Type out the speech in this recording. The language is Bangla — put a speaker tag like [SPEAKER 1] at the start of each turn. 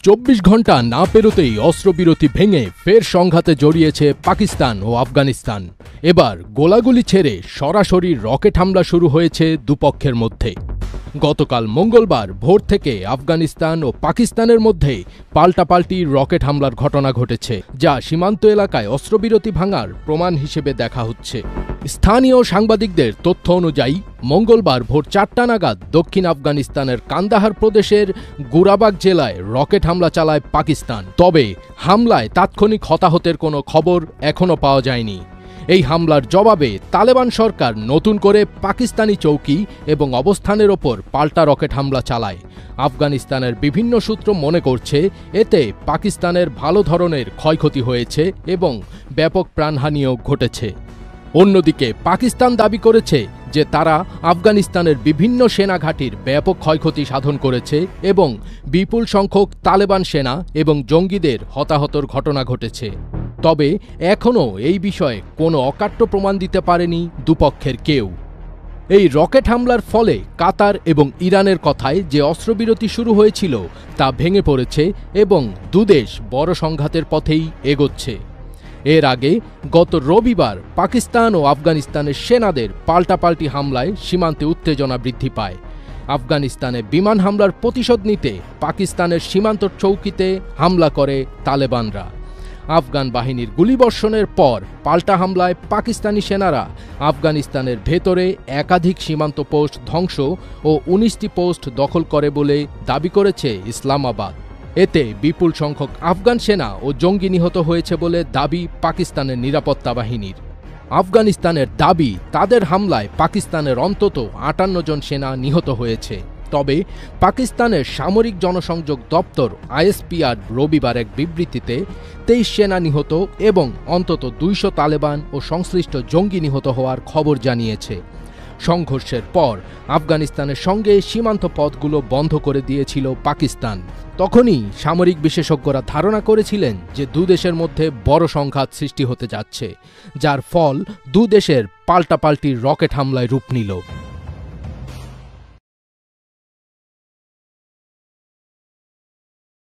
[SPEAKER 1] 24 ঘন্টা না পেরোতেই অস্ত্রবিরতি ভেঙে ফের সংঘাতে জড়িয়েছে পাকিস্তান ও আফগানিস্তান। এবার গোলাগুলি ছেড়ে সরাসরি রকেট হামলা শুরু হয়েছে দুপক্ষের মধ্যে। গতকাল মঙ্গলবার ভোর থেকে আফগানিস্তান ও পাকিস্তানের মধ্যে পাল্টাপাল্টি রকেট হামলার ঘটনা ঘটেছে, যা সীমান্ত এলাকায় অস্ত্রবিরতি ভাঙার প্রমাণ হিসেবে দেখা হচ্ছে। স্থানীয় সাংবাদিকদের তথ্য অনুযায়ী মঙ্গলবার ভোর 4টা নাগাদ দক্ষিণ আফগানিস্তানের কান্দাহার প্রদেশের গুরাবাগ জেলায় রকেট হামলা চালায় পাকিস্তান। তবে হামলায় তাৎক্ষণিক হতাহতের কোনো খবর এখনও পাওয়া যায়নি। এই হামলার জবাবে তালেবান সরকার নতুন করে পাকিস্তানি চৌকি এবং অবস্থানের ওপর পাল্টা রকেট হামলা চালায়। আফগানিস্তানের বিভিন্ন সূত্র মনে করছে এতে পাকিস্তানের ভালো ধরনের ক্ষয়ক্ষতি হয়েছে এবং ব্যাপক প্রাণহানিও ঘটেছে। অন্যদিকে পাকিস্তান দাবি করেছে যে তারা আফগানিস্তানের বিভিন্ন সেনা ঘাঁটির ব্যাপক ক্ষয়ক্ষতি সাধন করেছে এবং বিপুল সংখ্যক তালেবান সেনা এবং জঙ্গিদের হতাহতর ঘটনা ঘটেছে। তবে এখনও এই বিষয়ে কোনো অকাট্য প্রমাণ দিতে পারেনি দুপক্ষের কেউ। এই রকেট হামলার ফলে কাতার এবং ইরানের কথায় যে অস্ত্রবিরতি শুরু হয়েছিল তা ভেঙে পড়েছে এবং দুদেশ বড় সংঘাতের পথেই এগোচ্ছে। এর আগে গত রবিবার পাকিস্তান ও আফগানিস্তানের সেনাদের পাল্টাপাল্টি হামলায় সীমান্তে উত্তেজনা বৃদ্ধি পায়। আফগানিস্তানে বিমান হামলার প্রতিশোধ নিতে পাকিস্তানের সীমান্ত চৌকিতে হামলা করে তালেবানরা। আফগান বাহিনীর গুলিবর্ষণের পর পাল্টা হামলায় পাকিস্তানি সেনারা আফগানিস্তানের ভেতরে একাধিক সীমান্ত পোস্ট ধ্বংস ও 19টি পোস্ট দখল করে বলে দাবি করেছে ইসলামাবাদ। এতে বিপুল সংখ্যক আফগান সেনা ও জঙ্গি নিহত হয়েছে বলে দাবি পাকিস্তানের নিরাপত্তা বাহিনীর। আফগানিস্তানের দাবি তাদের হামলায় পাকিস্তানের অন্তত 58 জন সেনা নিহত হয়েছে। তবে পাকিস্তানের সামরিক জনসংযোগ দপ্তর ISPR রবিবার এক বিবৃতিতে 23 সেনা নিহত এবং অন্তত 200 তালেবান ও সংশ্লিষ্ট জঙ্গি নিহত হওয়ার খবর জানিয়েছে। সংঘর্ষের পর আফগানিস্তানের সঙ্গে সীমান্ত পথগুলো বন্ধ করে দিয়েছিল পাকিস্তান। তখনই সামরিক বিশেষজ্ঞরা ধারণা করেছিলেন যে দুদেশের মধ্যে বড় সংঘাত সৃষ্টি হতে যাচ্ছে, যার ফল দুদেশের পাল্টাপাল্টি রকেট হামলায় রূপ নিল।